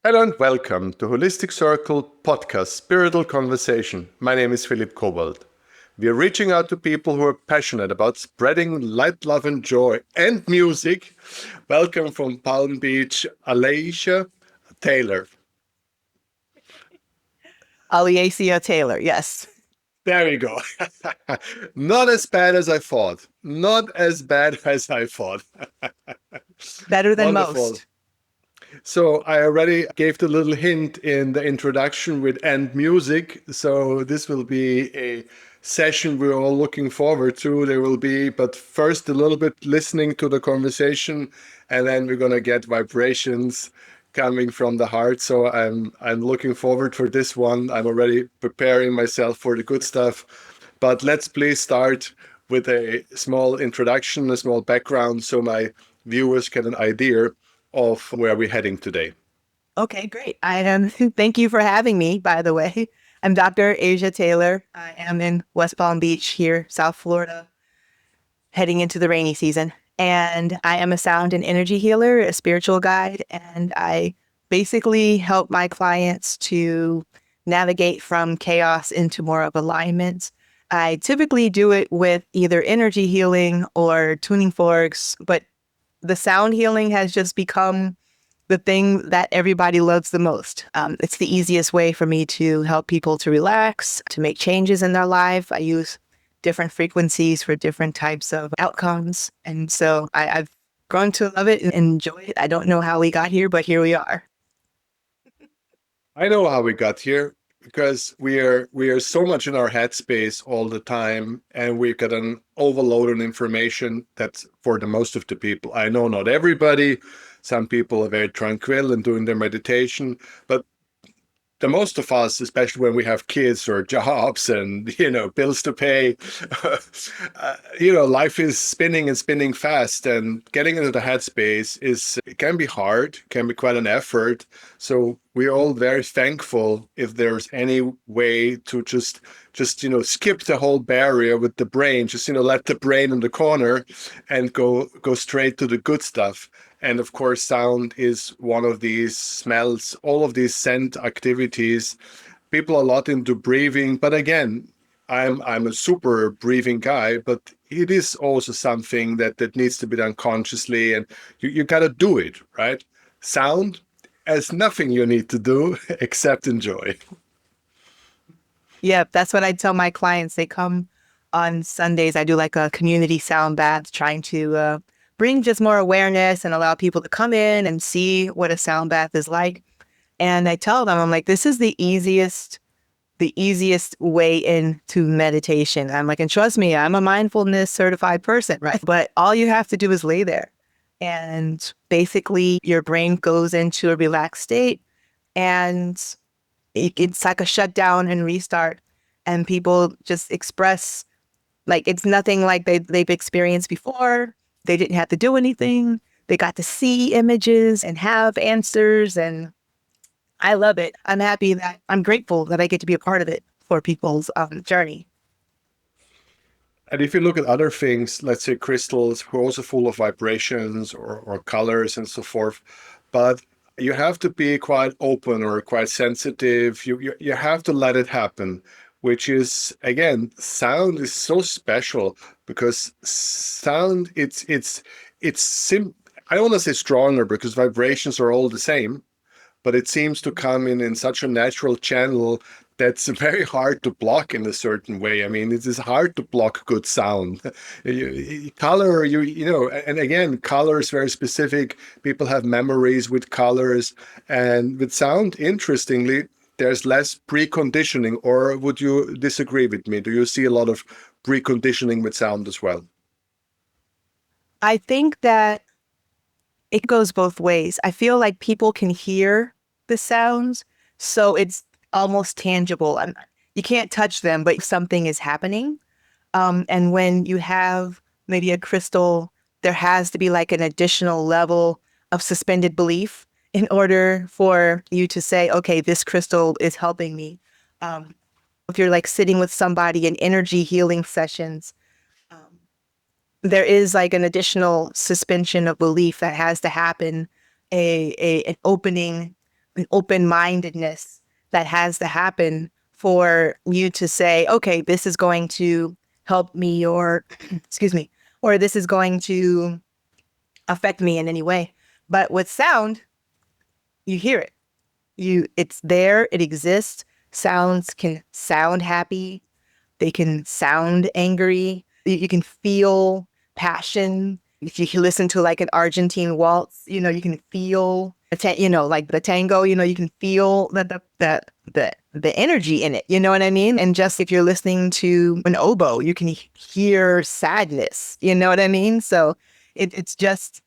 Hello and welcome to Holistic Circle podcast Spiritual Conversation. My name is Philipp Kobald. We are reaching out to people who are passionate about spreading light, love, and joy and music. Welcome from Palm Beach, Alicia Taylor. Aliacia Taylor, yes. There we go. Not as bad as I thought. Not as bad as I thought. Better than Wonderful. most. So I already gave the little hint in the introduction with end music. So this will be a session we're all looking forward to. There will be, but first a little bit listening to the conversation, and then we're gonna get vibrations coming from the heart. So I'm looking forward for this one. I'm already preparing myself for the good stuff. But let's please start with a small introduction, a small background, so my viewers get an idea of where we're heading today. Okay, great. I am. Thank you for having me, by the way. I'm Dr. Asia Taylor. I am in West Palm Beach here, South Florida, heading into the rainy season. And I am a sound and energy healer, a spiritual guide, and I basically help my clients to navigate from chaos into more of alignment. I typically do it with either energy healing or tuning forks, but the sound healing has just become the thing that everybody loves the most. It's the easiest way for me to help people to relax, to make changes in their life. I use different frequencies for different types of outcomes. And so I've grown to love it and enjoy it. I don't know how we got here, but here we are. I know how we got here because we are so much in our headspace all the time, and we get an overload of information that's for the most of the people. I know not everybody. Some people are very tranquil and doing their meditation, but the most of us, especially when we have kids or jobs and bills to pay, life is spinning and spinning fast, and getting into the headspace is it can be hard, can be quite an effort. So we're all very thankful if there's any way to just skip the whole barrier with the brain, just let the brain in the corner and go straight to the good stuff. And of course, sound is one of these smells, all of these scent activities. People are a lot into breathing, but again, I'm a super breathing guy, but it is also something that needs to be done consciously, and you got to do it, right? Sound has nothing you need to do except enjoy. Yeah, that's what I tell my clients. They come on Sundays. I do like a community sound bath, trying to bring just more awareness and allow people to come in and see what a sound bath is like. And I tell them, I'm like, this is the easiest way into meditation. I'm like, and trust me, I'm a mindfulness certified person, right? But all you have to do is lay there. And basically, your brain goes into a relaxed state, and it's like a shutdown and restart. And people just express like it's nothing like they've experienced before. They didn't have to do anything. They got to see images and have answers. And I love it. I'm grateful that I get to be a part of it for people's journey. And if you look at other things, let's say crystals, who are also full of vibrations or colors and so forth, but you have to be quite open or quite sensitive. You have to let it happen, which is again, sound is so special because sound it's I don't want to say stronger because vibrations are all the same, but it seems to come in such a natural channel that's very hard to block in a certain way. I mean, it is hard to block good sound. Color, and again, color is very specific. People have memories with colors, and with sound, interestingly, there's less preconditioning. Or would you disagree with me? Do you see a lot of preconditioning with sound as well? I think that it goes both ways. I feel like people can hear the sounds, so it's almost tangible. You can't touch them, but something is happening. And when you have maybe a crystal, there has to be like an additional level of suspended belief in order for you to say, okay, this crystal is helping me. Um, if you're like sitting with somebody in energy healing sessions, um, there is like an additional suspension of belief that has to happen, an opening. an open-mindedness that has to happen for you to say, okay, this is going to help me, or excuse me, or this is going to affect me in any way. But with sound, you hear it. It's there, it exists. Sounds can sound happy, they can sound angry. You can feel passion. If you listen to like an Argentine waltz, you can feel, like the tango, you can feel the energy in it. You know what I mean? And just if you're listening to an oboe, you can hear sadness. You know what I mean? So it's just,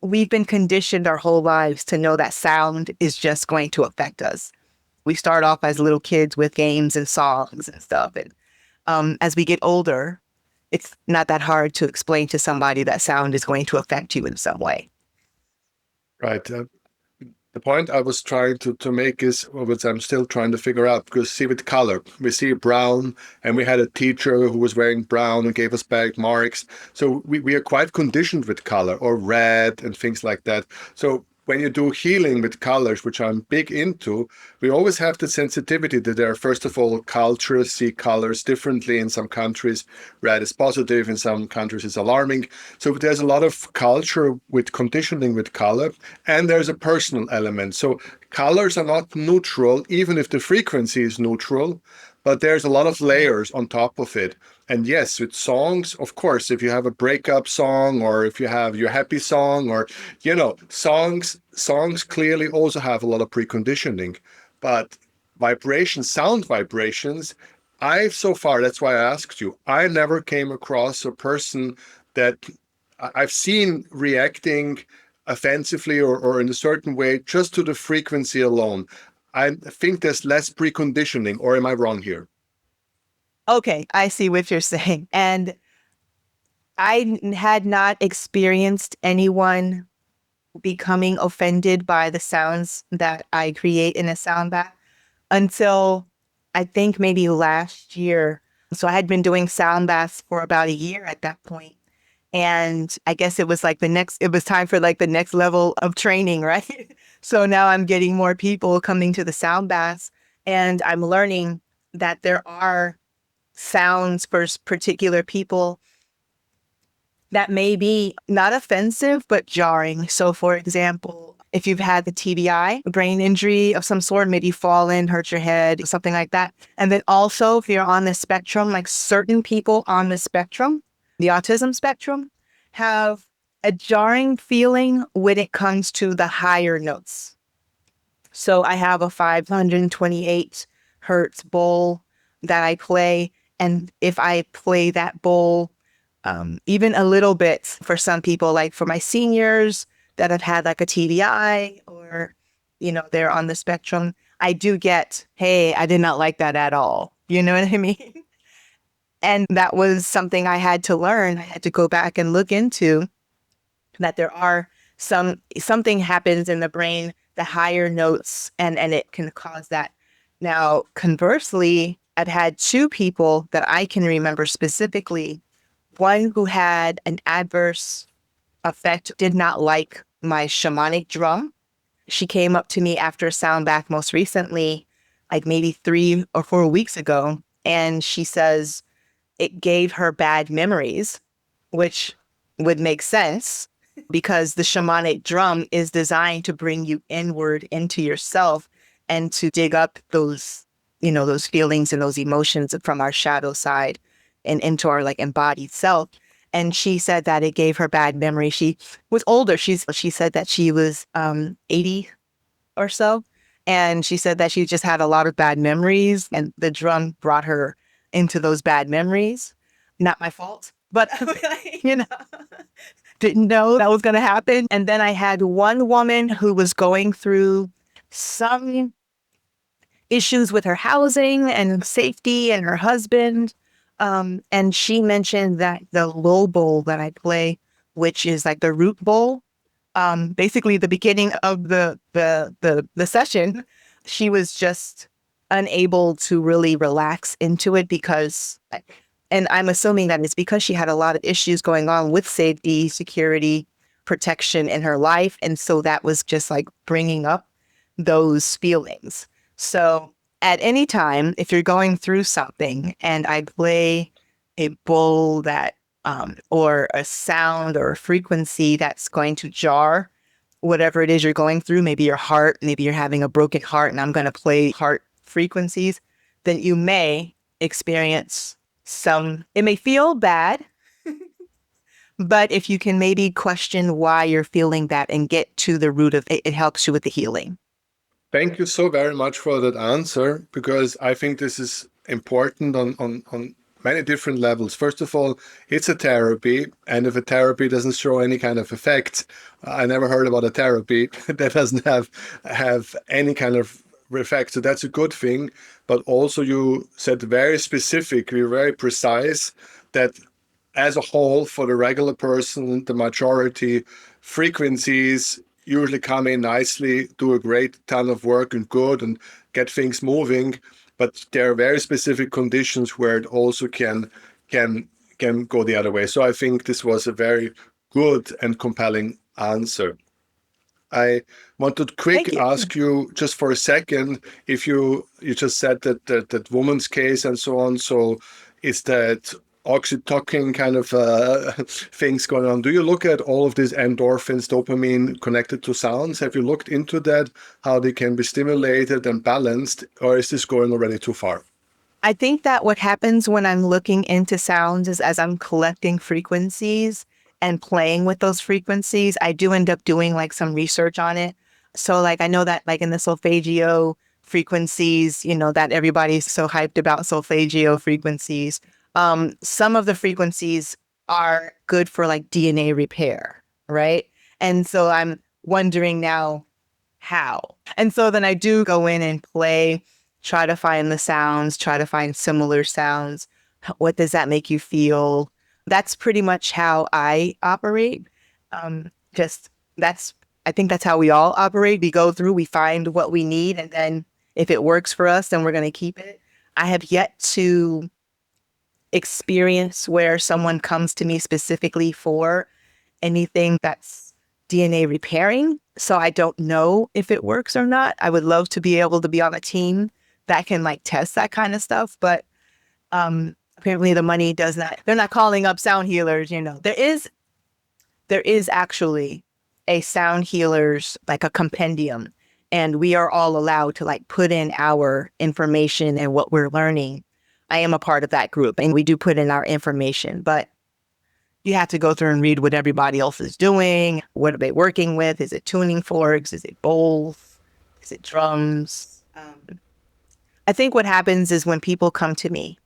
we've been conditioned our whole lives to know that sound is just going to affect us. We start off as little kids with games and songs and stuff. And as we get older, it's not that hard to explain to somebody that sound is going to affect you in some way. Right. The point I was trying to make is, or which I'm still trying to figure out, because see with color, we see brown, and we had a teacher who was wearing brown and gave us bad marks. So we are quite conditioned with color, or red and things like that. So when you do healing with colors, which I'm big into, we always have the sensitivity that there are, first of all, cultures see colors differently. In some countries, red is positive, in some countries it's alarming. So there's a lot of culture with conditioning with color, and there's a personal element. So colors are not neutral, even if the frequency is neutral, but there's a lot of layers on top of it. And yes, with songs, of course, if you have a breakup song, or if you have your happy song, or songs clearly also have a lot of preconditioning. But vibrations, sound vibrations, I've so far, that's why I asked you, I never came across a person that I've seen reacting offensively, or in a certain way just to the frequency alone. I think there's less preconditioning, or am I wrong here? Okay, I see what you're saying. And I had not experienced anyone becoming offended by the sounds that I create in a sound bath until I think maybe last year. So I had been doing sound baths for about a year at that point. And I guess it was like it was time for like the next level of training, right? So now I'm getting more people coming to the sound baths, and I'm learning that there are sounds for particular people that may be not offensive, but jarring. So for example, if you've had the TBI, brain injury of some sort, maybe fallen, hurt your head, something like that. And then also if you're on the spectrum, like certain people on the spectrum, the autism spectrum, have a jarring feeling when it comes to the higher notes. So I have a 528 hertz bowl that I play. And if I play that bowl even a little bit for some people, like for my seniors that have had like a TBI, or, they're on the spectrum, I do get, hey, I did not like that at all. You know what I mean? And that was something I had to learn. I had to go back and look into that there are something happens in the brain, the higher notes, and it can cause that. Now, conversely, I've had two people that I can remember specifically. One who had an adverse effect, did not like my shamanic drum. She came up to me after a sound bath most recently, like maybe 3 or 4 weeks ago, and she says it gave her bad memories, which would make sense because the shamanic drum is designed to bring you inward into yourself and to dig up those feelings and those emotions from our shadow side and into our like embodied self. And she said that it gave her bad memory. She was older. She said that she was 80 or so. And she said that she just had a lot of bad memories, and the drum brought her into those bad memories. Not my fault, but you know, didn't know that was going to happen. And then I had one woman who was going through some issues with her housing and safety and her husband. And she mentioned that the low bowl that I play, which is like the root bowl, basically the beginning of the session, she was just unable to really relax into it because, and I'm assuming that it's because she had a lot of issues going on with safety, security, protection in her life. And so that was just like bringing up those feelings. So at any time, if you're going through something and I play a bowl that, or a sound or a frequency that's going to jar whatever it is you're going through, maybe your heart, maybe you're having a broken heart and I'm going to play heart frequencies, then you may experience some, it may feel bad, but if you can maybe question why you're feeling that and get to the root of it, it helps you with the healing. Thank you so very much for that answer, because I think this is important on many different levels. First of all, it's a therapy, and if a therapy doesn't show any kind of effect, I never heard about a therapy that doesn't have any kind of effect. So that's a good thing. But also you said very specifically, very precise, that as a whole, for the regular person, the majority frequencies usually come in nicely, do a great ton of work and good and get things moving. But there are very specific conditions where it also can go the other way. So I think this was a very good and compelling answer. I want to quick Thank you. ask you just for a second, if you just said that woman's case and so on. So is that oxytocin kind of things going on? Do you look at all of these endorphins, dopamine connected to sounds? Have you looked into that, how they can be stimulated and balanced, or is this going already too far? I think that what happens when I'm looking into sounds is as I'm collecting frequencies and playing with those frequencies, I do end up doing like some research on it. So like I know that like in the solfeggio frequencies, you know, that everybody's so hyped about solfeggio frequencies. Some of the frequencies are good for like DNA repair, right? And so I'm wondering now how. And so then I do go in and play, try to find the sounds, try to find similar sounds. What does that make you feel? That's pretty much how I operate. Just that's, I think that's how we all operate. We go through, we find what we need, and then if it works for us, then we're going to keep it. I have yet to experience where someone comes to me specifically for anything that's DNA repairing. So I don't know if it works or not. I would love to be able to be on a team that can like test that kind of stuff. But apparently the money does not, they're not calling up sound healers, you know. There is actually a sound healers, like a compendium, and we are all allowed to like put in our information and what we're learning. I am a part of that group and we do put in our information, but you have to go through and read what everybody else is doing. What are they working with? Is it tuning forks? Is it bowls? Is it drums? I think what happens is when people come to me,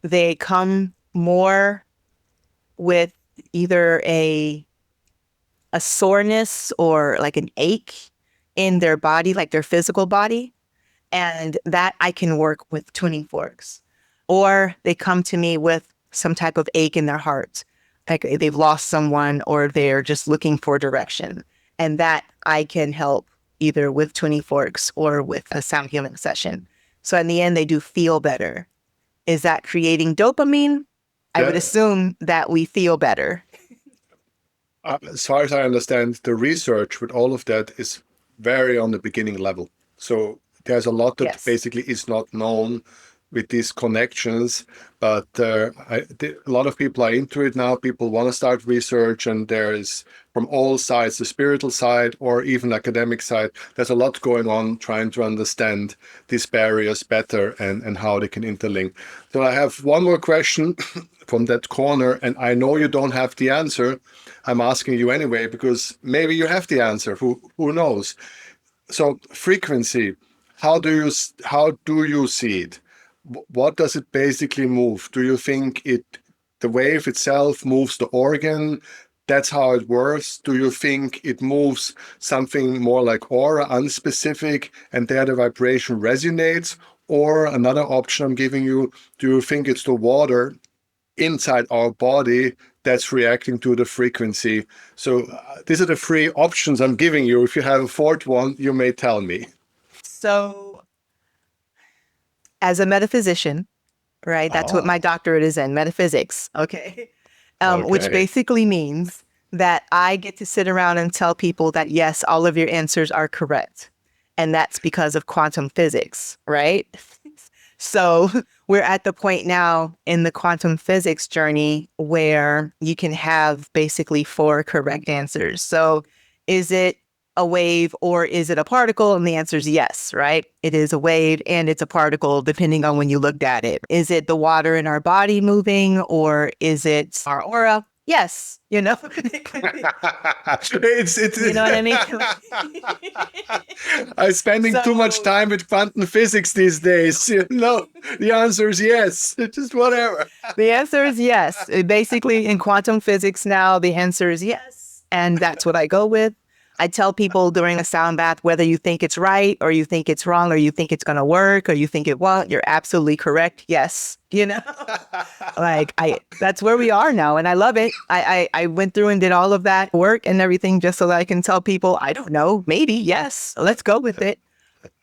they come more with either a soreness or like an ache in their body, like their physical body, and that I can work with tuning forks. Or they come to me with some type of ache in their heart, like they've lost someone or they're just looking for direction. And that I can help either with tuning forks or with a sound healing session. So in the end, they do feel better. Is that creating dopamine? I would Yeah. assume that we feel better. As far as I understand, the research with all of that is very on the beginning level. So there's a lot that Yes. basically is not known with these connections, but a lot of people are into it now. People want to start research, and there is from all sides, the spiritual side or even academic side, there's a lot going on trying to understand these barriers better and how they can interlink. So I have one more question from that corner, and I know you don't have the answer. I'm asking you anyway, because maybe you have the answer. Who knows? So frequency, how do you see it? What does it basically move? Do you think the wave itself moves the organ? That's how it works. Do you think it moves something more like aura, unspecific, and there the vibration resonates? Or another option I'm giving you, do you think it's the water inside our body that's reacting to the frequency? So these are the three options I'm giving you. If you have a fourth one, you may tell me. So as a metaphysician, right? That's what my Oh, doctorate is in, metaphysics. Okay. Which okay. basically means that I get to sit around and tell people that, yes, all of your answers are correct. And that's because of quantum physics, right? So we're at the point now in the quantum physics journey where you can have basically 4 correct answers. So is it a wave or is it a particle? And the answer is yes, right? It is a wave and it's a particle, depending on when you looked at it. Is it the water in our body moving or is it our aura? Yes, you know. You know what I mean? I'm spending too much So time with quantum physics these days. The answer is yes. It's just whatever. the answer is yes. Basically, in quantum physics now, the answer is yes. And that's what I go with. I tell people during a sound bath, whether you think it's right or you think it's wrong or you think it's going to work or you think it won't, you're absolutely correct. Yes. You know, that's where we are now. And I love it. I went through and did all of that work and everything just so that I can tell people, I don't know, maybe, yes, let's go with it.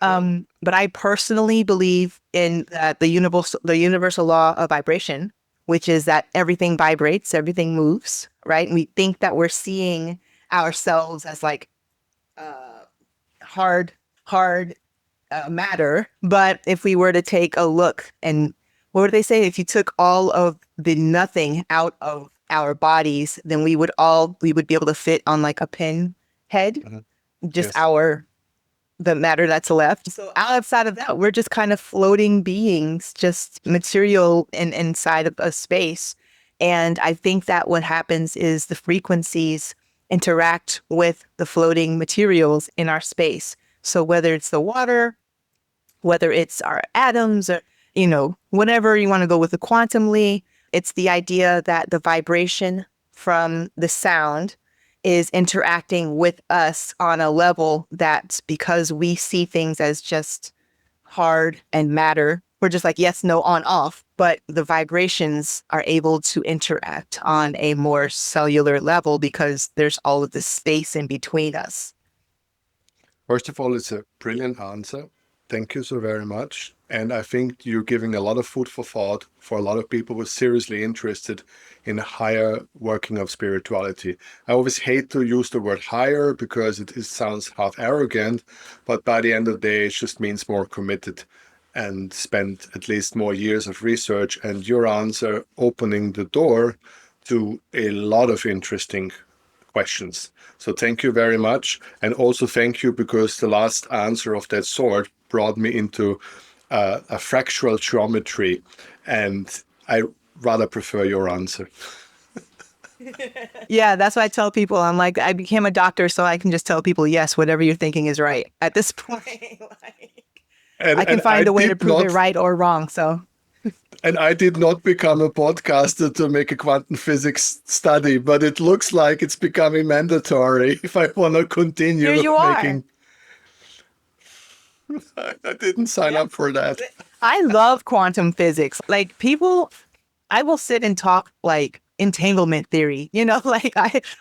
But I personally believe in the universal law of vibration, which is that everything vibrates, everything moves, right? And we think that we're seeing ourselves as like hard, hard matter. But if we were to take a look and what would they say? If you took all of the nothing out of our bodies, then we would be able to fit on like a pin head, just Yes. the matter that's left. So outside of that, we're just kind of floating beings, just material inside of a space. And I think that what happens is the frequencies interact with the floating materials in our space. So whether it's the water, whether it's our atoms or, whatever you want to go with the quantumly, it's the idea that the vibration from the sound is interacting with us on a level that's because we see things as just hard and matter. We're just like, yes, no, on, off. But the vibrations are able to interact on a more cellular level because there's all of this space in between us. First of all, it's a brilliant answer. Thank you so very much. And I think you're giving a lot of food for thought for a lot of people who are seriously interested in a higher working of spirituality. I always hate to use the word higher because it sounds half arrogant, but by the end of the day, it just means more committed and spend at least more years of research. And your answer opening the door to a lot of interesting questions. So thank you very much. And also thank you because the last answer of that sort brought me into a fractal geometry. And I rather prefer your answer. Yeah, that's what I tell people. I'm like, I became a doctor so I can just tell people, yes, whatever you're thinking is right at this point. I can find a way to prove it right or wrong. So. And I did not become a podcaster to make a quantum physics study, but it looks like it's becoming mandatory if I want to continue Here you making. I didn't sign up for that. I love quantum physics. Like people, I will sit and talk like entanglement theory,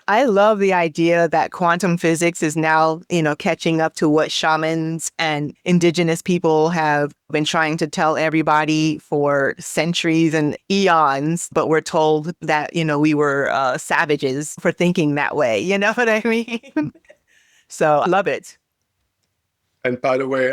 I love the idea that quantum physics is now, catching up to what shamans and indigenous people have been trying to tell everybody for centuries and eons. But we're told that, we were savages for thinking that way. You know what I mean? So I love it. And by the way,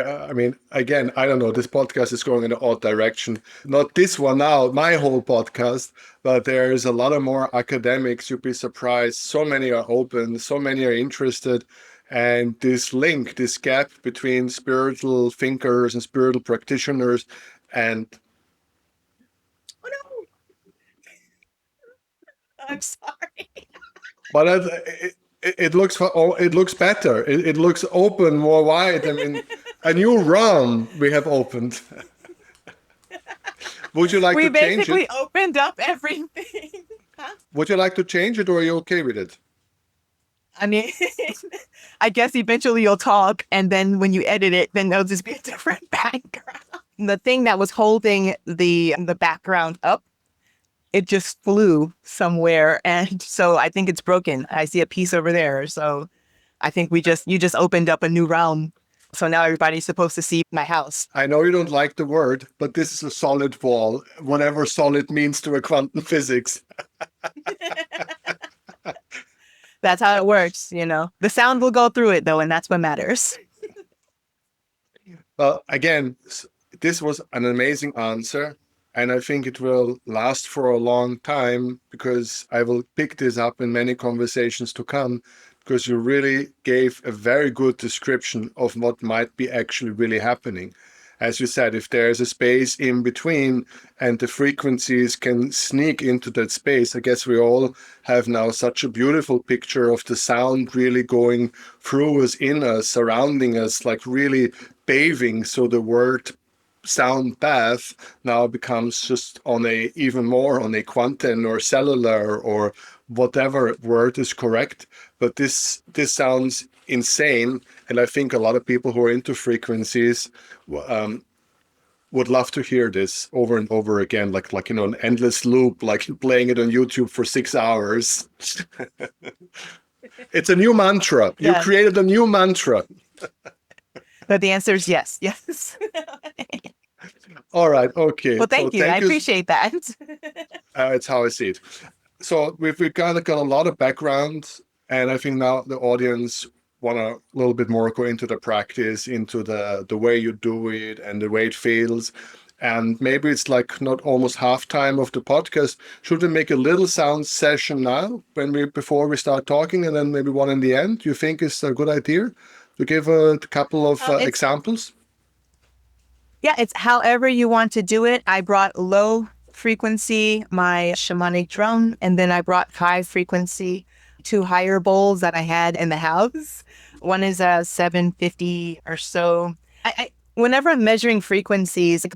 again, I don't know, this podcast is going in an odd direction. Not this one now, my whole podcast, but there's a lot of more academics. You'd be surprised. So many are open, so many are interested. And this link, this gap between spiritual thinkers and spiritual practitioners and... Oh, no. I'm sorry. But it looks better. It looks open, more wide. A new realm we have opened. Would you like to change it? We basically opened up everything. Huh? Would you like to change it, or are you okay with it? I mean, I guess eventually you'll talk, and then when you edit it, then there'll just be a different background. The thing that was holding the background up, it just flew somewhere, and so I think it's broken. I see a piece over there, so I think you just opened up a new realm. So now everybody's supposed to see my house. I know you don't like the word, but this is a solid wall, whatever solid means to a quantum physics. That's how it works, The sound will go through it, though, and that's what matters. Well, again, this was an amazing answer. And I think it will last for a long time because I will pick this up in many conversations to come because you really gave a very good description of what might be actually really happening. As you said, if there's a space in between and the frequencies can sneak into that space, I guess we all have now such a beautiful picture of the sound really going through us, in us, surrounding us, like really paving. So the word sound path now becomes just on a even more on a quantum or cellular or whatever word is correct. But this sounds insane, and I think a lot of people who are into frequencies um, would love to hear this over and over again, like an endless loop, like playing it on YouTube for 6 hours. It's a new mantra. You Yeah. created a new mantra. But the answer is yes. Yes. All right. Okay. Well, So thank you. I thank you. appreciate that. It's how I see it. So we've kind of got a lot of background, and I think now the audience want to a little bit more go into the practice, into the way you do it and the way it feels. And maybe it's like not almost halftime of the podcast. Should we make a little sound session now before we start talking, and then maybe one in the end? Do you think is a good idea to give a couple of examples? Yeah, it's however you want to do it. I brought low frequency, my shamanic drum, and then I brought high frequency, two higher bowls that I had in the house. One is a 750 or so. Whenever I'm measuring frequencies,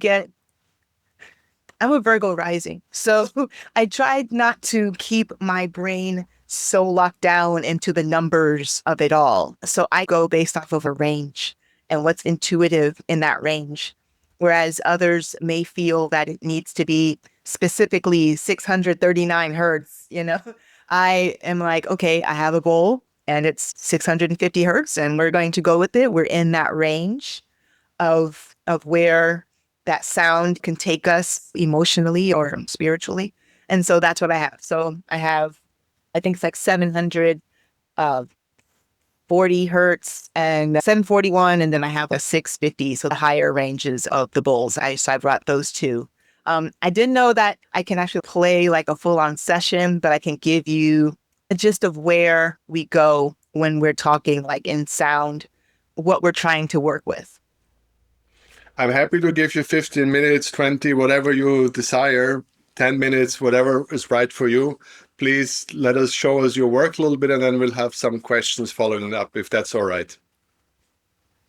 I'm a Virgo rising. So I tried not to keep my brain so locked down into the numbers of it all. So I go based off of a range and what's intuitive in that range. Whereas others may feel that it needs to be specifically 639 hertz, I am like, okay, I have a goal and it's 650 hertz and we're going to go with it. We're in that range of where that sound can take us emotionally or spiritually. And so that's what I have. So I think it's like 740 hertz and 741. And then I have a 650. So the higher ranges of the bowls. So I brought those two. I didn't know that I can actually play like a full on session, but I can give you a gist of where we go when we're talking like in sound, what we're trying to work with. I'm happy to give you 15 minutes, 20, whatever you desire, 10 minutes, whatever is right for you. Please let us show us your work a little bit, and then we'll have some questions following up, if that's all right.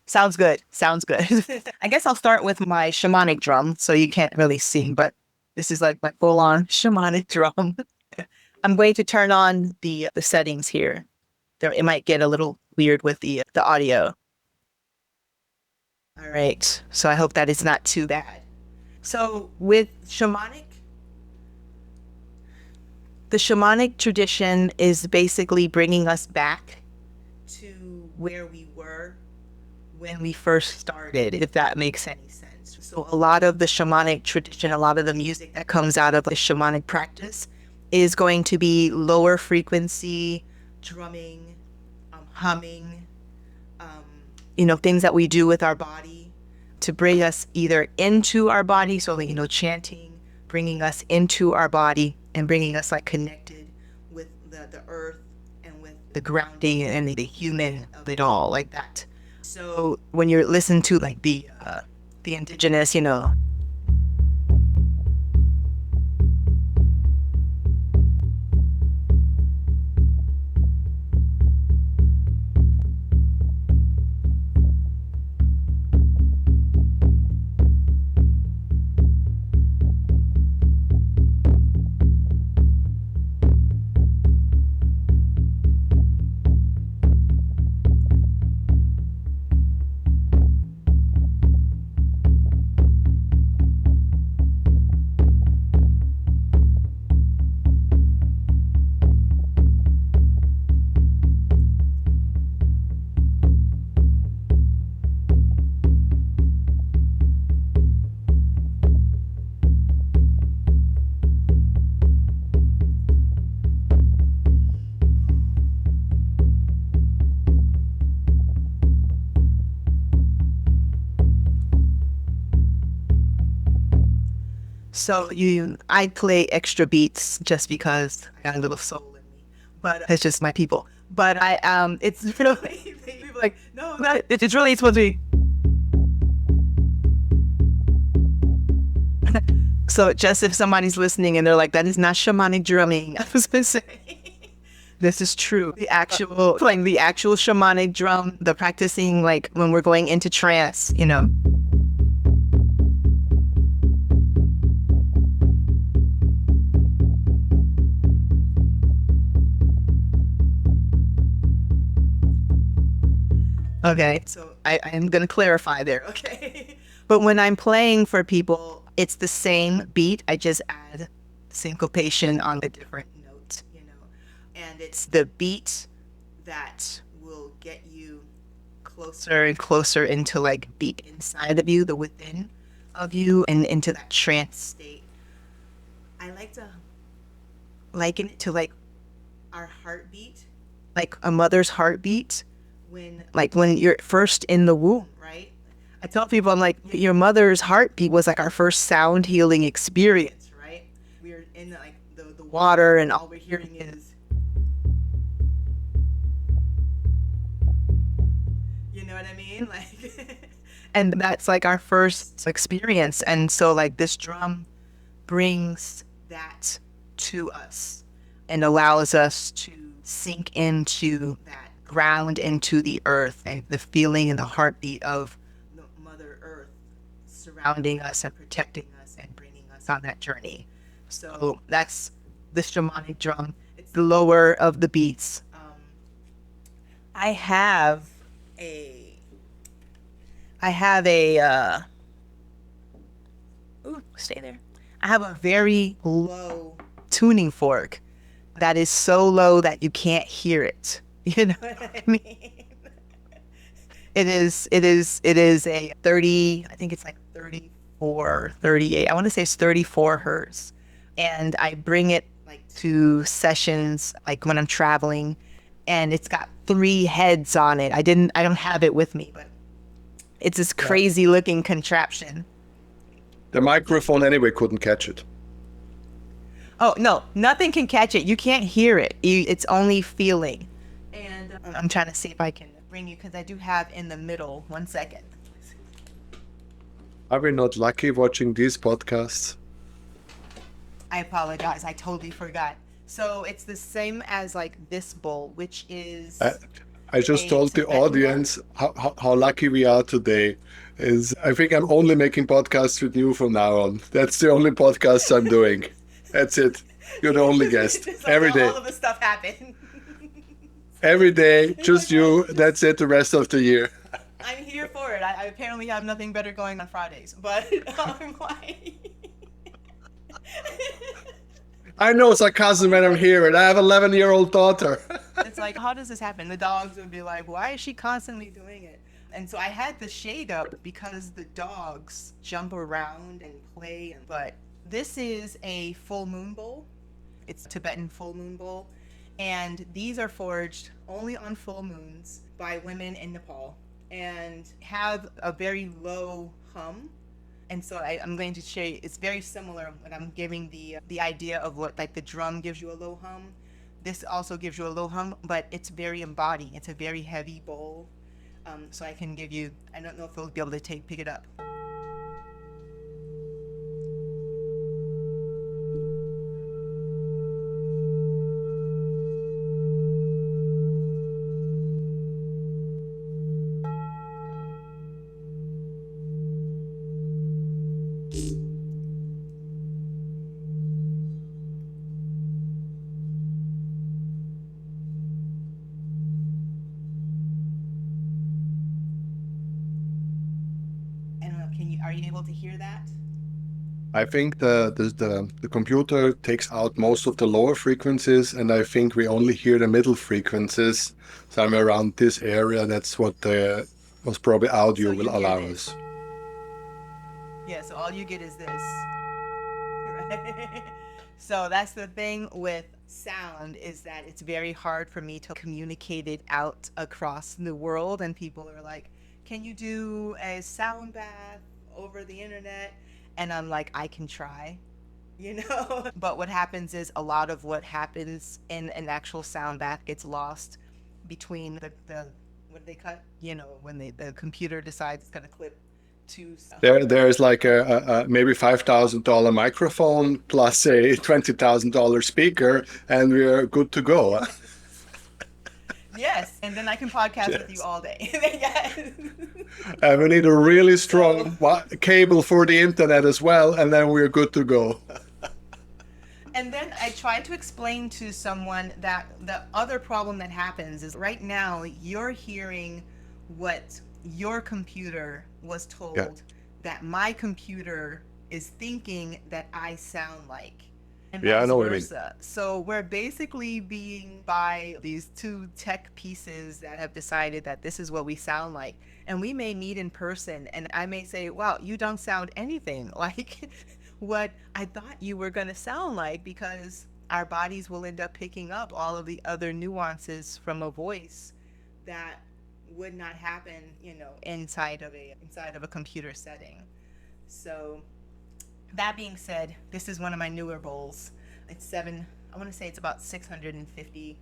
Sounds good. Sounds good. I guess I'll start with my shamanic drum, so you can't really see, but this is like my full-on shamanic drum. I'm going to turn on the settings here. It might get a little weird with the audio. All right. So I hope that is not too bad. So with shamanic, the shamanic tradition is basically bringing us back to where we were when we first started, if that makes any sense. So a lot of the shamanic tradition, a lot of the music that comes out of the shamanic practice is going to be lower frequency, drumming, humming, things that we do with our body to bring us either into our body. So, chanting, bringing us into our body and bringing us like connected with the earth and with the grounding and the human of it all, like that. So when you're listening to like the indigenous, So I play extra beats just because I got a little soul in me, but it's just my people. But it's really people are like, no, it's really supposed to be. So just if somebody's listening and they're like, that is not shamanic drumming, I was gonna say, this is true. Playing the actual shamanic drum, the practicing like when we're going into trance, you know. Okay, so I am going to clarify there, okay? But when I'm playing for people, it's the same beat. I just add syncopation on a different note, you know? And it's the beat that will get you closer and closer into like the inside of you, the within of you, and into that trance state. I like to liken it to like our heartbeat, like a mother's heartbeat when you're first in the womb, right? I tell people, I'm like, your mother's heartbeat was like our first sound healing experience, right? We're in like the water and all we're hearing is, you know what I mean? Like, and that's like our first experience. And so like this drum brings that to us and allows us to sink into that, ground into the earth and the feeling and the heartbeat of the Mother Earth surrounding us and protecting us and bringing us on that journey. So that's the shamanic drum. It's the lower of the beats. I have a, I have a, stay there. I have a very low tuning fork that is so low that you can't hear it. You know what I mean? It is a 30, I think it's like 34, 38. I want to say it's 34 hertz. And I bring it like to sessions, like when I'm traveling, and it's got 3 heads on it. I don't have it with me, but it's this crazy looking contraption. The microphone anyway couldn't catch it. Oh, no, nothing can catch it. You can't hear it. It's only feeling. And I'm trying to see if I can bring you, because I do have in the middle. 1 second. Are we not lucky watching these podcasts? I apologize. I totally forgot. So it's the same as like this bowl, which is. I just told the audience how lucky we are today. I think I'm only making podcasts with you from now on. That's the only podcast I'm doing. That's it. You're the only guest. Every day. All of the stuff happened. Every day, just you. That's it the rest of the year. I'm here for it. I apparently have nothing better going on Fridays, but I'm like. I know sarcasm when I'm here, and I have an 11-year-old daughter. It's like, how does this happen? The dogs would be like, why is she constantly doing it? And so I had the shade up because the dogs jump around and play. But this is a full moon bowl. It's a Tibetan full moon bowl. And these are forged only on full moons by women in Nepal and have a very low hum. And so I'm going to show you, it's very similar when I'm giving the idea of what like the drum gives you a low hum. This also gives you a low hum, but it's very embodied. It's a very heavy bowl. So I can give you, I don't know if it'll be able to pick it up. Are you able to hear that? I think the computer takes out most of the lower frequencies, and I think we only hear the middle frequencies somewhere around this area. That's what the most probably audio will allow us. Yeah, so all you get is this. Right? So that's the thing with sound, is that it's very hard for me to communicate it out across the world, and people are like, can you do a sound bath over the internet? And I'm like, I can try, But what happens is a lot of what happens in an actual sound bath gets lost between the what they cut, when the computer decides it's going to clip to sound. There's like a maybe $5,000 microphone plus a $20,000 speaker, and we're good to go. Yes, and then I can podcast with you Yes. all day. Yes. And we need a really So, strong cable for the internet as well, and then we're good to go. and then I tried to explain to someone that the other problem that happens is right now you're hearing what your computer was Yeah. told that my computer is thinking that I sound like, and Yeah, I vice know what you mean. versa. So we're basically being by these two tech pieces that have decided that this is what we sound like. And we may meet in person and I may say, wow, you don't sound anything like what I thought you were going to sound like, because our bodies will end up picking up all of the other nuances from a voice that would not happen, inside of a computer setting. So that being said, this is one of my newer bowls. It's seven, I want to say it's about 650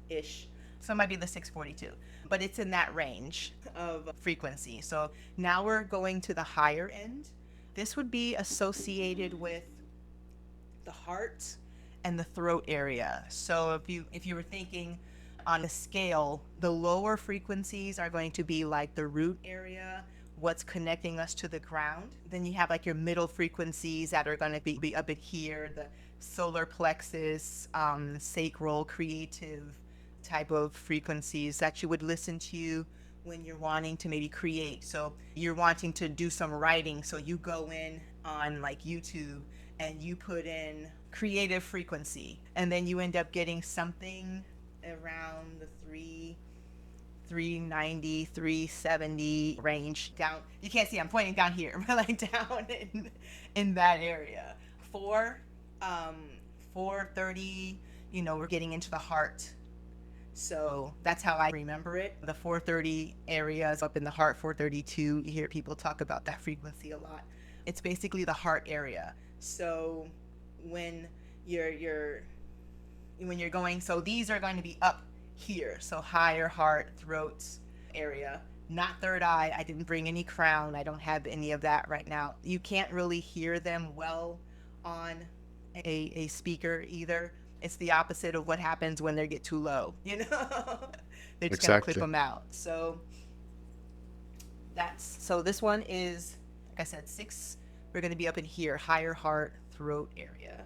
ish. So it might be the 642, but it's in that range of frequency. So now we're going to the higher end. This would be associated with the heart and the throat area. So if you were thinking on a scale, the lower frequencies are going to be like the root area, what's connecting us to the ground. Then you have like your middle frequencies that are going to be up at here, the solar plexus, sacral, creative type of frequencies that you would listen to when you're wanting to maybe create. So you're wanting to do some writing, so you go in on like YouTube and you put in creative frequency, and then you end up getting something around the 390, 370 range down. You can't see, I'm pointing down here, but like down in that area. 4 um 430, we're getting into the heart. So that's how I remember it. The 430 area is up in the heart. 432, you hear people talk about that frequency a lot. It's basically the heart area. So when you're when you're going, so these are going to be up here. So higher heart, throat area, not third eye. I didn't bring any crown. I don't have any of that right now. You can't really hear them well on a speaker either. It's the opposite of what happens when they get too low, They're just going to clip Exactly. them out. So this one is, like I said, 6. We're going to be up in here, higher heart, throat area.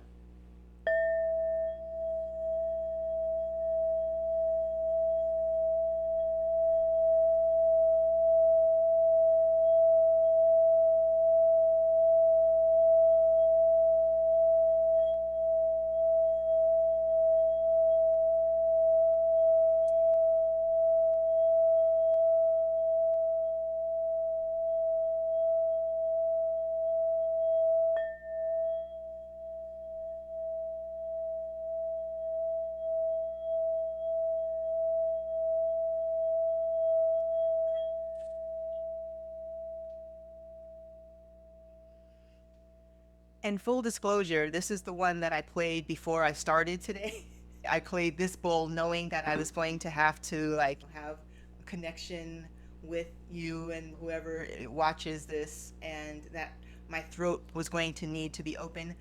And full disclosure, this is the one that I played before I started today. I played this bowl knowing that I was going to have to like have a connection with you and whoever watches this, and that my throat was going to need to be open.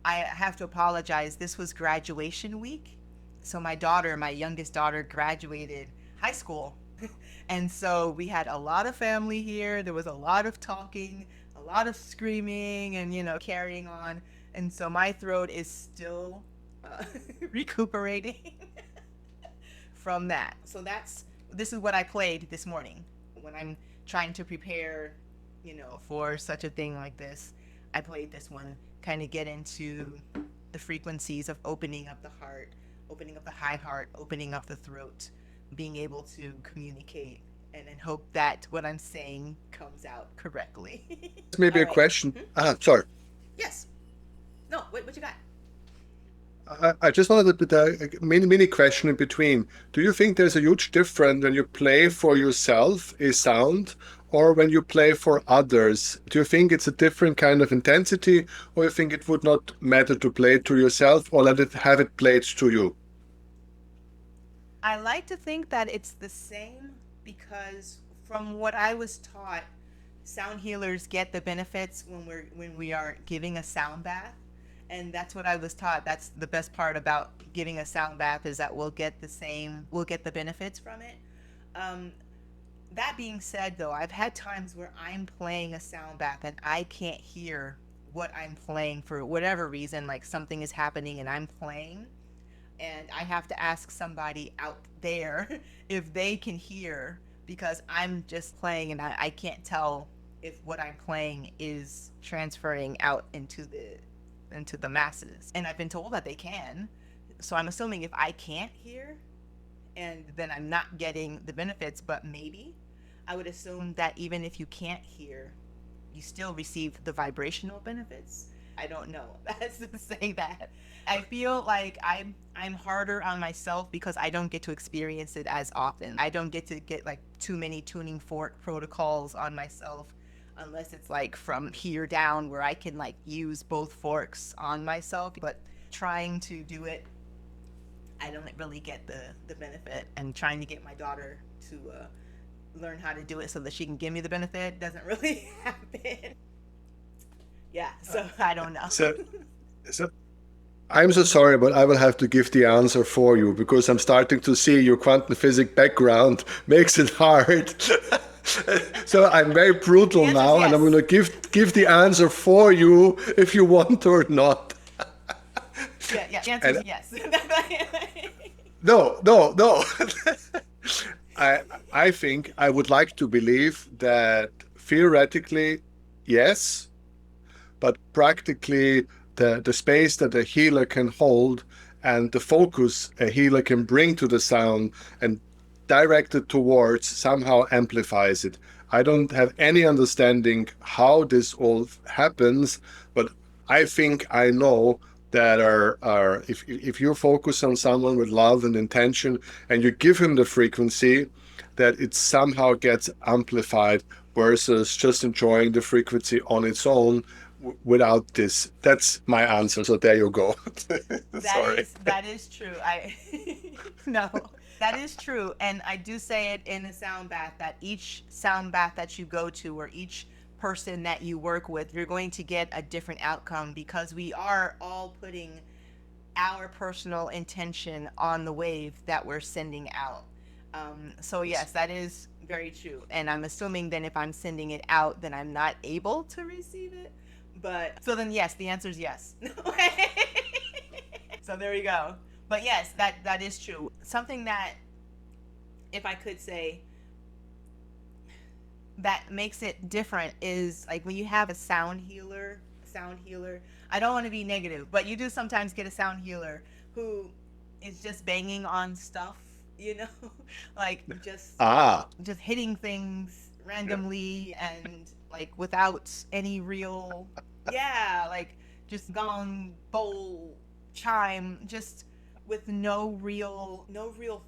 I have to apologize. This was graduation week. So my daughter, my youngest daughter, graduated high school. And so we had a lot of family here. There was a lot of talking, a lot of screaming, and, carrying on. And so my throat is still uh, recuperating from that. So this is what I played this morning when I'm trying to prepare, for such a thing like this. I played this one, kind of get into the frequencies of opening up the heart, opening up the high heart, opening up the throat, being able to communicate, and hope that what I'm saying comes out correctly. Maybe All a right. question. Sorry. Yes. No, wait, what you got? I just wanted to put a mini question in between. Do you think there's a huge difference when you play for yourself a sound or when you play for others? Do you think it's a different kind of intensity, or you think it would not matter to play it to yourself, or let it have it played to you? I like to think that it's the same because from what I was taught, sound healers get the benefits when we are giving a sound bath. And that's what I was taught. That's the best part about giving a sound bath is that we'll get the benefits from it. Um, that being said, though, I've had times where I'm playing a sound bath and I can't hear what I'm playing for whatever reason, like something is happening and I'm playing and I have to ask somebody out there if they can hear because I'm just playing and I can't tell if what I'm playing is transferring out into the masses. And I've been told that they can. So I'm assuming if I can't hear and then I'm not getting the benefits, but maybe I would assume that even if you can't hear, you still receive the vibrational benefits. I don't know. That's to say that I feel like I'm harder on myself because I don't get to experience it as often. I don't get to get like too many tuning fork protocols on myself unless it's like from here down where I can like use both forks on myself. But trying to do it, I don't really get the benefit. And trying to get my daughter to learn how to do it so that she can give me the benefit doesn't really happen. Yeah, so I don't know. So, so I'm so sorry, but I will have to give the answer for you because I'm starting to see your quantum physics background makes it hard. So I'm very The brutal answer is now, and I'm going yes. to give the answer for you if you want or not. Yeah, yeah. The answer is And yes. no, no, no. I I think I would like to believe that theoretically, yes, but practically the space that a healer can hold and the focus a healer can bring to the sound and direct it towards somehow amplifies it. I don't have any understanding how this all happens, but I think I know that are if you focus on someone with love and intention and you give him the frequency, that it somehow gets amplified versus just enjoying the frequency on its own without this. That's my answer. So there you go. Sorry. That is true. I no, that is true, and I do say it in a sound bath that each sound bath that you go to or each person that you work with, you're going to get a different outcome because we are all putting our personal intention on the wave that we're sending out. So yes, that is very true. And I'm assuming then if I'm sending it out, then I'm not able to receive it. But so then yes, the answer is yes. So there you go. But yes, that is true. Something that if I could say that makes it different is like when you have a sound healer. I don't want to be negative, but you do sometimes get a sound healer who is just banging on stuff, you know, like Ah, just hitting things randomly and like without any real, yeah, like just gong, bowl, chime, just with no real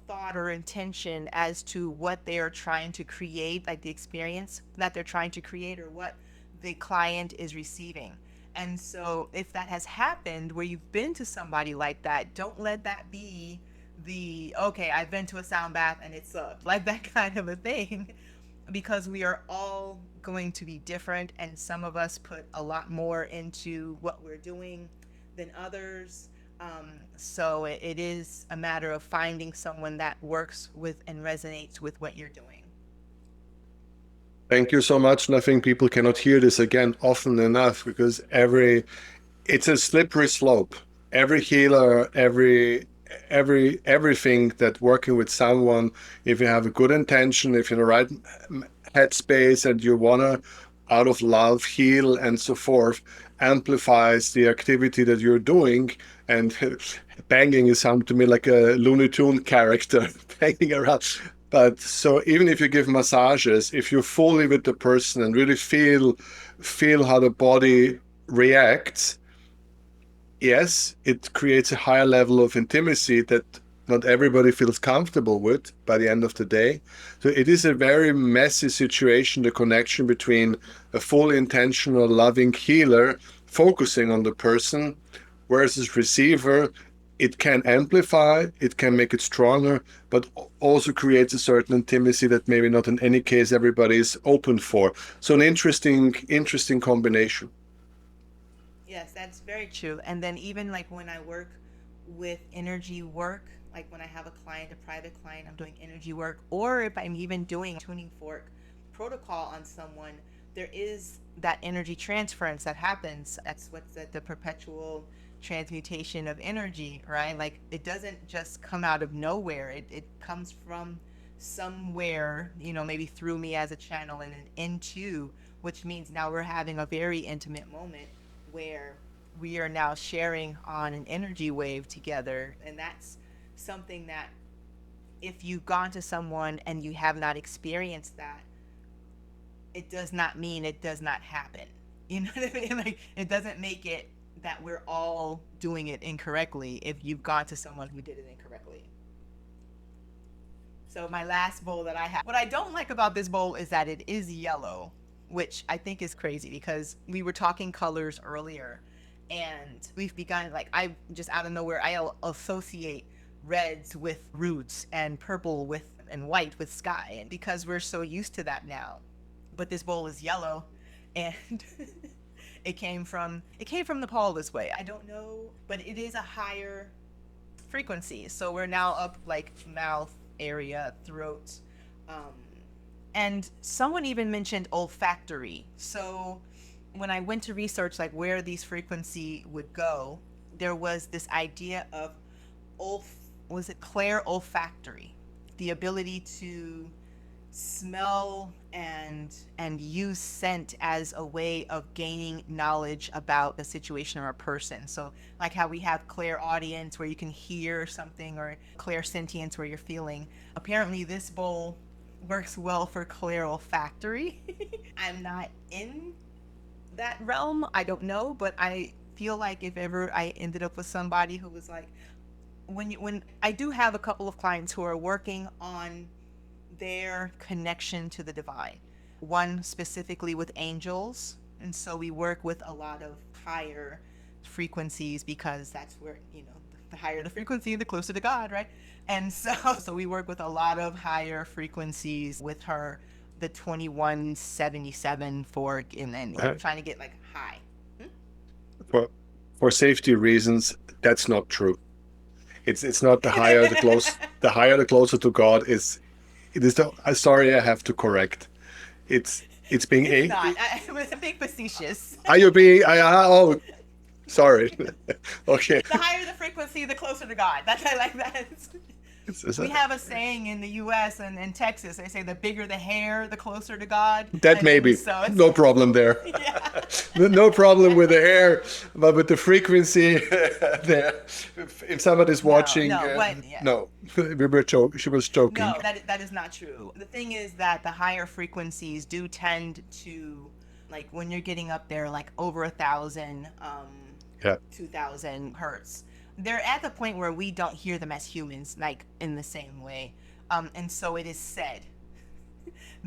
thought or intention as to what they are trying to create, like the experience that they're trying to create or what the client is receiving. And so if that has happened where you've been to somebody like that, don't let that be the okay, I've been to a sound bath and it sucked, like that kind of a thing, because we are all going to be different, and some of us put a lot more into what we're doing than others. So it is a matter of finding someone that works with and resonates with what you're doing. thank you so much. And I think people cannot hear this again often enough because it's a slippery slope. Every healer, everything that working with someone, if you have a good intention, if you're in the right headspace and you wanna out of love heal and so forth, amplifies the activity that you're doing. And banging is sound to me like a Looney Tune character banging around. But so even if you give massages, if you're fully with the person and really feel how the body reacts, yes, it creates a higher level of intimacy that not everybody feels comfortable with by the end of the day. So it is a very messy situation, the connection between a fully intentional, loving healer focusing on the person versus receiver. It can amplify, it can make it stronger, but also creates a certain intimacy that maybe not in any case everybody is open for. So an interesting combination. Yes, that's very true. And then even like when I work with energy work, like when I have a client, a private client, I'm doing energy work, or if I'm even doing tuning fork protocol on someone, there is that energy transference that happens. That's what's the perpetual transmutation of energy, right? Like it doesn't just come out of nowhere. It comes from somewhere, maybe through me as a channel and then into, which means now we're having a very intimate moment where we are now sharing on an energy wave together. And that's something that if you've gone to someone and you have not experienced that, it does not mean it does not happen. You know what I mean? Like it doesn't make it that we're all doing it incorrectly if you've gone to someone who did it incorrectly. So my last bowl that I have, what I don't like about this bowl is that it is yellow, which I think is crazy because we were talking colors earlier, and we've begun like I just out of nowhere I associate reds with roots and purple with and white with sky, and because we're so used to that now. But this bowl is yellow, and it came from Nepal this way. I don't know, but it is a higher frequency. So we're now up like mouth area, throat. Um, and someone even mentioned olfactory. So when I went to research like where these frequency would go, there was this idea of was it clair olfactory, the ability to smell and use scent as a way of gaining knowledge about a situation or a person. So like how we have clairaudience where you can hear something, or clairsentience where you're feeling. Apparently this bowl works well for clair olfactory. I'm not in that realm. I don't know, but I feel like if ever I ended up with somebody who was like, when I do have a couple of clients who are working on their connection to the divine, one specifically with angels. And so we work with a lot of higher frequencies because that's where, the higher the frequency, the closer to God, right? And so, so we work with a lot of higher frequencies with her, the 2177 fork, and then Uh, trying to get like high. For for safety reasons, that's not true. It's not the higher the closer to God is. It is the. Sorry, I have to correct. It's being It's a. not. I was being facetious. Are you being? Oh, sorry. Okay. The higher the frequency, the closer to God. That's I like that. We have a saying in the U.S. and in Texas. They say the bigger the hair, the closer to God. That And may then be so it's no problem there. yeah. No problem with the hair, but with the frequency, there. If somebody's No, watching, no, what? Yeah. no, she was joking. No, that is not true. The thing is that the higher frequencies do tend to, like when you're getting up there, like over 1,000, Yeah. 2,000 hertz, they're at the point where we don't hear them as humans, like in the same way. And so it is said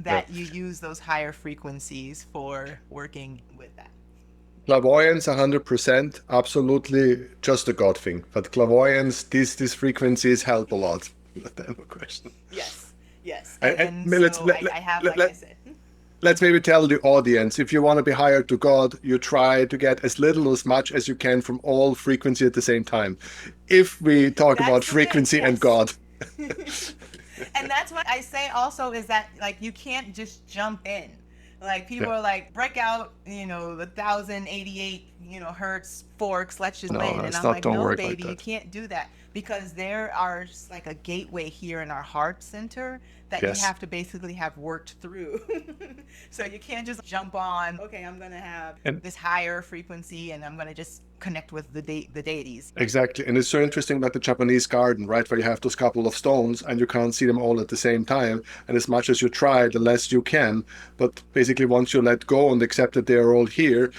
Yeah. that you use those higher frequencies for working with that. Clairvoyance, 100%, absolutely just a God thing. But clairvoyance, these frequencies help a lot. No question. Yes, yes. And And so I have, like I said, let's maybe tell the audience, if you want to be higher to God, you try to get as little as much as you can from all frequency at the same time. If we talk about that's the thing, frequency and yes. God, And that's what I say also is that like you can't just jump in. Like people yeah, are like break out, the 1,088, hertz forks. Let's just no, land. And it's I'm not. like, Don't no, work like baby, you that. can't do that because there are like a gateway here in our heart center that you Yes, have to basically have worked through. So you can't just jump on. Okay, I'm gonna have and this higher frequency, and I'm gonna just connect with the deities. exactly. And it's so interesting about the Japanese garden, right? Where you have those couple of stones and you can't see them all at the same time. And as much as you try, the less you can. But basically, once you let go and accept that they are all here,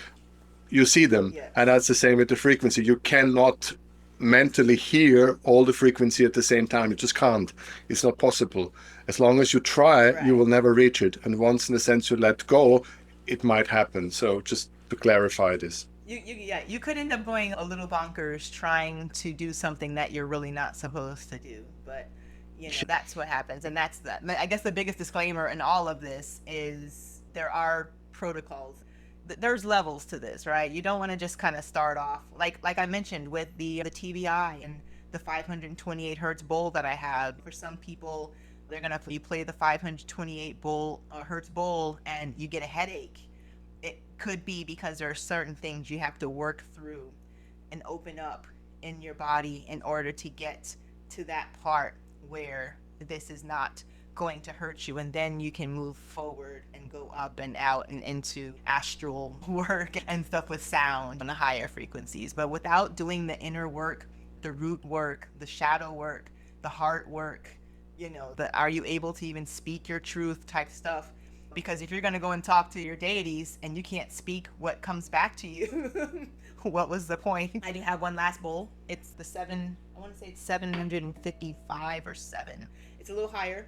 you see them. And Yes. that's the same with the frequency. You cannot mentally hear all the frequency at the same time. You just can't. It's not possible. As long as you try, you will never reach it. And once, in a sense, you let go, it might happen. So just to clarify this. You could end up going a little bonkers trying to do something that you're really not supposed to do. But that's what happens, and that's that. I guess the biggest disclaimer in all of this is there are protocols. There's levels to this, right? You don't want to just kind of start off like I mentioned with the TBI and the 528 hertz bowl that I have. For some people, you play the 528 hertz bowl and you get a headache. It could be because there are certain things you have to work through and open up in your body in order to get to that part where this is not going to hurt you, and then you can move forward and go up and out and into astral work and stuff with sound on the higher frequencies. But without doing the inner work, the root work, the shadow work, the heart work, the are you able to even speak your truth type stuff. Because if you're going to go and talk to your deities and you can't speak what comes back to you, what was the point? I do have one last bowl. It's I want to say it's 755 or 7. It's a little higher.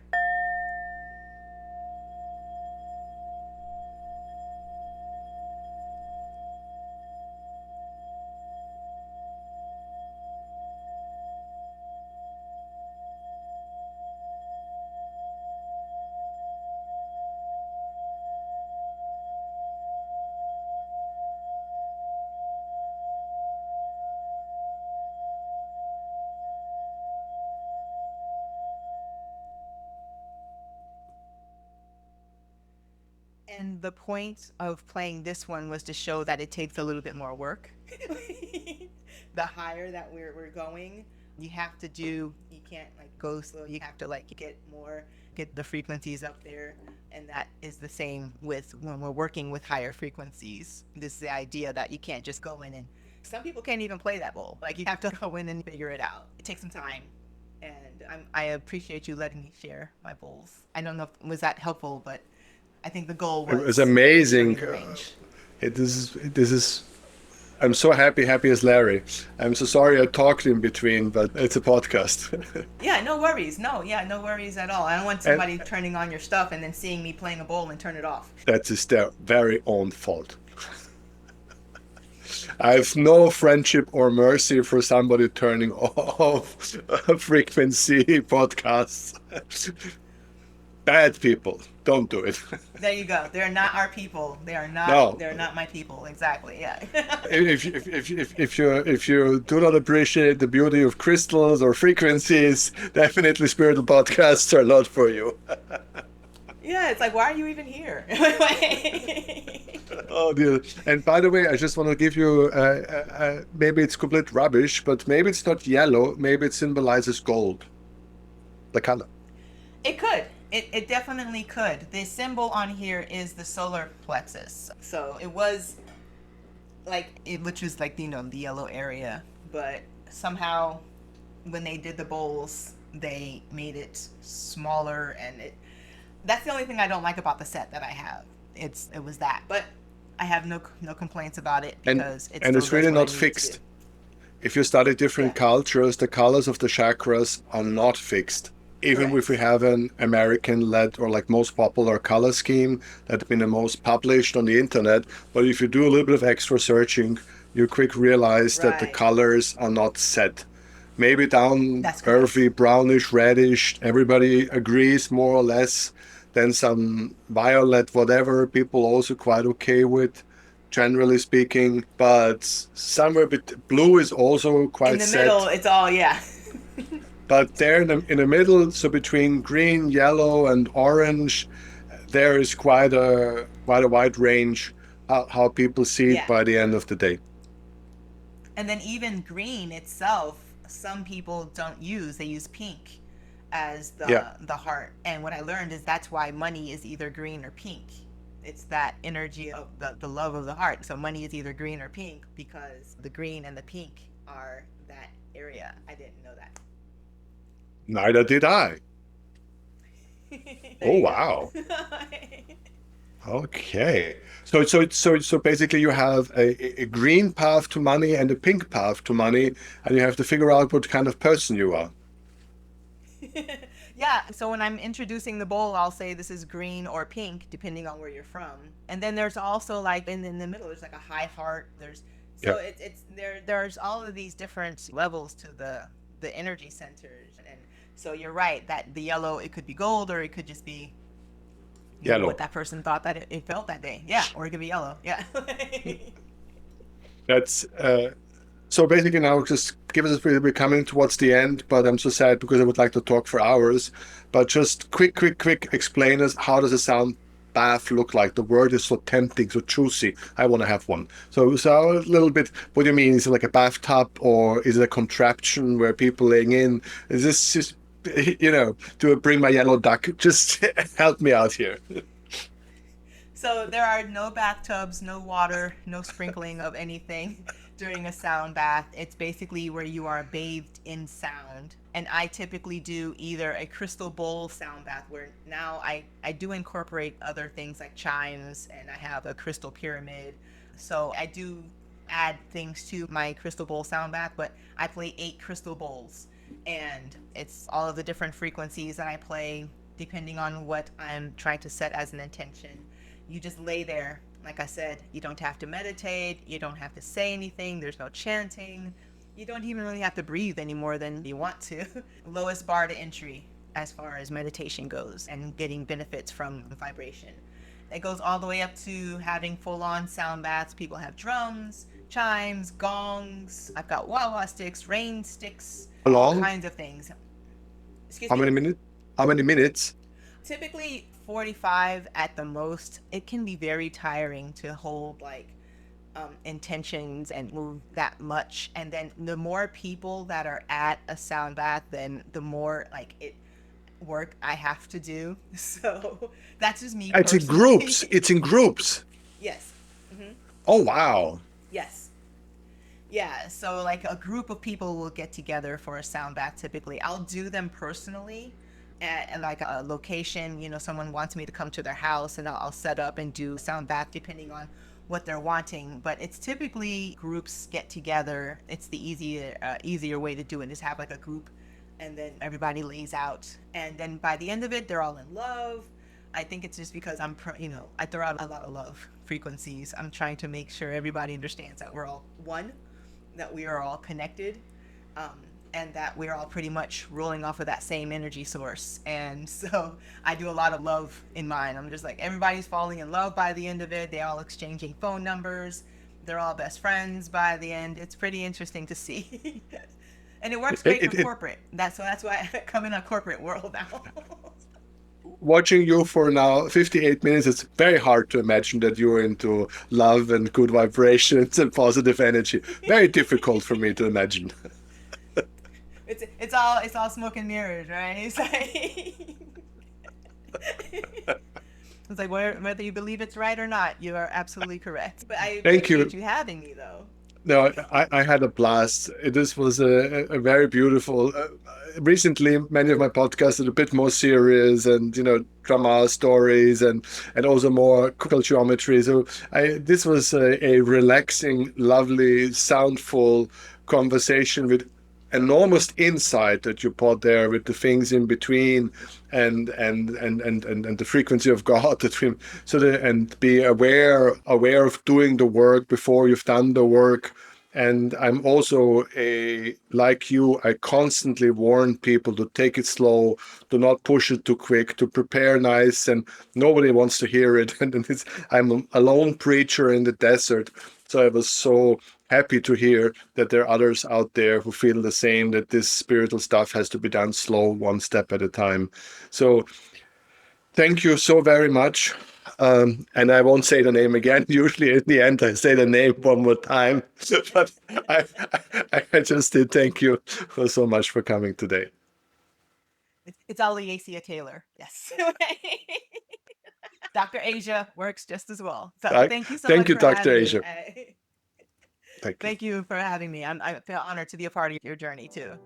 And the point of playing this one was to show that it takes a little bit more work. The higher that we're going, you can't like go slow. You have to like get the frequencies up there. And that is the same with when we're working with higher frequencies. This is the idea that you can't just go in and some people can't even play that bowl. Like you have to go in and figure it out. It takes some time. And I appreciate you letting me share my bowls. I don't know if was that helpful, but I think the goal It was was amazing. the range. This is. I'm so happy as Larry. I'm so sorry I talked in between, but it's a podcast. Yeah, no worries. No worries at all. I don't want somebody turning on your stuff and then seeing me playing a bowl and turn it off. That is their very own fault. I have no friendship or mercy for somebody turning off frequency podcasts. Bad people, don't do it. There you go. They're not our people. They are not. No. They're not my people. Exactly. Yeah. If you do not appreciate the beauty of crystals or frequencies, definitely spiritual podcasts are not for you. Yeah, it's like, why are you even here? Oh dear. And by the way, I just want to give you maybe it's complete rubbish, but maybe it's not yellow. Maybe it symbolizes gold, the color. It could. It definitely could. The symbol on here is the solar plexus. So it was which was like, the yellow area. But somehow when they did the bowls, they made it smaller, and that's the only thing I don't like about the set that I have. It was that. But I have no complaints about it because it's really not fixed. If you study different cultures, the colors of the chakras are not fixed. Even Correct. if we have an American-led or like most popular color scheme that's been the most published on the internet, but if you do a little bit of extra searching, you quick realize that the Right. colors are not set. Maybe down That's correct. earthy, brownish, reddish, everybody agrees more or less. Then some violet, whatever, people also quite okay with, generally speaking. But somewhere blue is also quite In the set. middle, it's all But there in the middle, so between green, yellow, and orange, there is quite a wide range how people see it Yeah. by the end of the day. And then even green itself, some people don't use. They use pink as the heart. And what I learned is that's why money is either green or pink. It's that energy of the love of the heart. So money is either green or pink because the green and the pink are that area. I didn't know that. Neither did I. There Oh, you go. wow. Okay. So basically you have a green path to money and a pink path to money, and you have to figure out what kind of person you are. Yeah, so when I'm introducing the bowl, I'll say this is green or pink, depending on where you're from. And then there's also like in the middle, there's like a high heart. There's Yeah. so it's there's all of these different levels to the energy centers. And so you're right that the yellow, it could be gold or it could just be what Yellow. that person thought that it felt that day. Yeah, or it could be yellow. Yeah. That's so basically now just give us we're coming towards the end, but I'm so sad because I would like to talk for hours. But just quick explain us how does a sound bath look like? The word is so tempting, so juicy. I want to have one. So a little bit, what do you mean? Is it like a bathtub or is it a contraption where people laying in? Is this just do I bring my yellow duck? Just help me out here. So there are no bathtubs, no water, no sprinkling of anything during a sound bath. It's basically where you are bathed in sound. And I typically do either a crystal bowl sound bath where now I do incorporate other things like chimes and I have a crystal pyramid. So I do add things to my crystal bowl sound bath, but I play 8 crystal bowls and it's all of the different frequencies that I play depending on what I'm trying to set as an intention. You just lay there. Like I said, you don't have to meditate, you don't have to say anything, there's no chanting. You don't even really have to breathe any more than you want to. Lowest bar to entry as far as meditation goes and getting benefits from vibration. It goes all the way up to having full on sound baths. People have drums, chimes, gongs. I've got wah wah sticks, rain sticks, How all long? kinds of things. Excuse How me? many minutes? How many minutes? Typically 45 at the most. It can be very tiring to hold like intentions and move that much. And then the more people that are at a sound bath, then the more like it work I have to do. So that's just me It's in groups. personally. It's in groups. Yes. Hmm. Oh, wow. Yes. Yeah, so like a group of people will get together for a sound bath typically. I'll do them personally at like a location, someone wants me to come to their house and I'll set up and do sound bath depending on what they're wanting. But it's typically groups get together. It's the easier way to do it is have like a group and then everybody lays out. And then by the end of it, they're all in love. I think it's just because I throw out a lot of love frequencies. I'm trying to make sure everybody understands that we're all one, that we are all connected, um, and that we're all pretty much rolling off of that same energy source. And so I do a lot of love in mine. I'm just like, everybody's falling in love by the end of it. They all exchanging phone numbers. They're all best friends by the end. It's pretty interesting to see. And it works great for It, corporate. That's why I come in a corporate world now. watching you for now 58 minutes, it's very hard to imagine that you're into love and good vibrations and positive energy. Very difficult for me to imagine. It's all smoke and mirrors, right? It's like whether you believe it's right or not, you are absolutely correct. But I Thank appreciate you. you having me, though. No, I had a blast. This was a very beautiful. Recently, many of my podcasts are a bit more serious and drama stories and also more crystal geometry. So this was a relaxing, lovely, soundful conversation with enormous insight that you put there with the things in between and the frequency of God between and be aware of doing the work before you've done the work. And I'm also like you, I constantly warn people to take it slow, to not push it too quick, to prepare nice, and nobody wants to hear it. And I'm a lone preacher in the desert. So I was so happy to hear that there are others out there who feel the same, that this spiritual stuff has to be done slow, one step at a time. So thank you so very much. And I won't say the name again. Usually at the end, I say the name one more time. But I just did thank you for so much for coming today. It's Aliasia Taylor. Yes. Dr. Asia works just as well. So Uh, thank you so Thank much you, for Dr. having me. Asia. Thank you. Thank you for having me. I feel honored to be a part of your journey too.